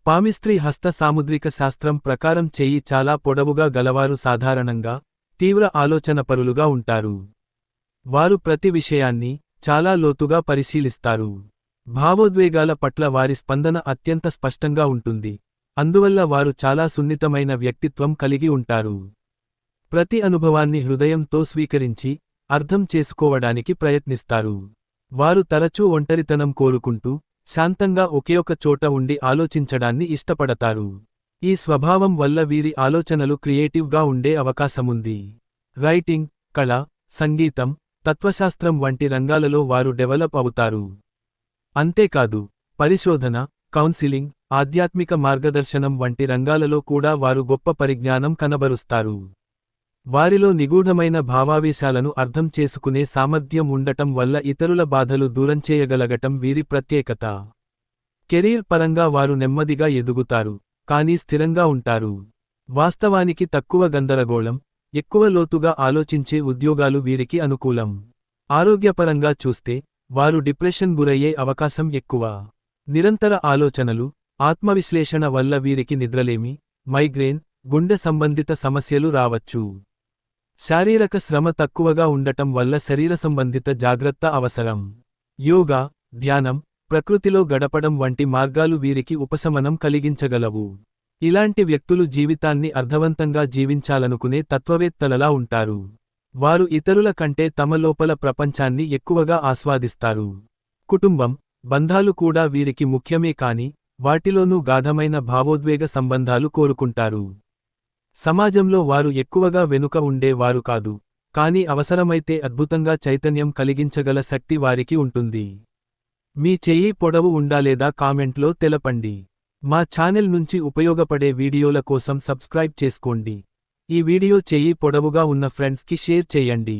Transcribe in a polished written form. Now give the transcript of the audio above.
Palmistry హస్త సాముద్రిక శాస్త్రం ప్రకారం చెయ్యి చాలా పొడవుగా గలవారు సాధారణంగా తీవ్ర ఆలోచనపరులుగా ఉంటారు. వారు ప్రతి విషయాన్ని చాలా లోతుగా పరిశీలిస్తారు. భావోద్వేగాల పట్ల వారి స్పందన అత్యంత స్పష్టంగా ఉంటుంది. అందువల్ల వారు చాలా సున్నితమైన వ్యక్తిత్వం కలిగి ఉంటారు. ప్రతి అనుభవాన్ని హృదయంతో స్వీకరించి అర్థం చేసుకోవడానికి ప్రయత్నిస్తారు. వారు తరచూ ఒంటరితనం కోరుకుంటూ శాంతంగా ఒకేఒక చోట ఉండి ఆలోచించడాన్ని ఇష్టపడతారు. ఈ స్వభావం వల్ల వీరి ఆలోచనలు క్రియేటివ్గా ఉండే అవకాశముంది. రైటింగ్, కళ, సంగీతం, తత్వశాస్త్రం వంటి రంగాలలో వారు డెవలప్ అవుతారు. అంతేకాదు, పరిశోధన, కౌన్సిలింగ్, ఆధ్యాత్మిక మార్గదర్శనం వంటి రంగాలలో కూడా వారు గొప్ప పరిజ్ఞానం కనబరుస్తారు. వారిలో నిగూఢమైన భావావేశాలను అర్థం చేసుకునే సామర్థ్యం ఉండటం వల్ల ఇతరుల బాధలు దూరం చేయగలగటం వీరి ప్రత్యేకత. కెరీర్ పరంగా వారు నెమ్మదిగా ఎదుగుతారు, కానీ స్థిరంగా ఉంటారు. వాస్తవానికి తక్కువ గందరగోళం, ఎక్కువ లోతుగా ఆలోచించే ఉద్యోగాలు వీరికి అనుకూలం. ఆరోగ్యపరంగా చూస్తే వారు డిప్రెషన్ గురయ్యే అవకాశం ఎక్కువ. నిరంతర ఆలోచనలు, ఆత్మవిశ్లేషణ వల్ల వీరికి నిద్రలేమి, మైగ్రేన్, గుండె సంబంధిత సమస్యలు రావచ్చు. శారీరక శ్రమ తక్కువగా ఉండటం వల్ల శరీర సంబంధిత జాగ్రత్త అవసరం. యోగా, ధ్యానం, ప్రకృతిలో గడపడం వంటి మార్గాలు వీరికి ఉపశమనం కలిగించగలవు. ఇలాంటి వ్యక్తులు జీవితాన్ని అర్థవంతంగా జీవించాలనుకునే తత్వవేత్తలలా ఉంటారు. వారు ఇతరుల కంటే తమ లోపల ప్రపంచాన్ని ఎక్కువగా ఆస్వాదిస్తారు. కుటుంబం, బంధాలు కూడా వీరికి ముఖ్యమే కాని వాటిలోనూ గాఢమైన భావోద్వేగ సంబంధాలు కోరుకుంటారు. సమాజంలో వారు ఎక్కువగా వెనుక ఉండే వారు కాదు, కానీ అవసరమైతే అద్భుతంగా చైతన్యం కలిగించగల శక్తి వారికి ఉంటుంది. మీ చెయ్యి పొడవు ఉందా లేదా కామెంట్లో తెలపండి. మా ఛానల్ నుంచి ఉపయోగపడే వీడియోల కోసం సబ్స్క్రైబ్ చేసుకోండి. ఈ వీడియో చెయ్యి పొడవుగా ఉన్న ఫ్రెండ్స్కి షేర్ చేయండి.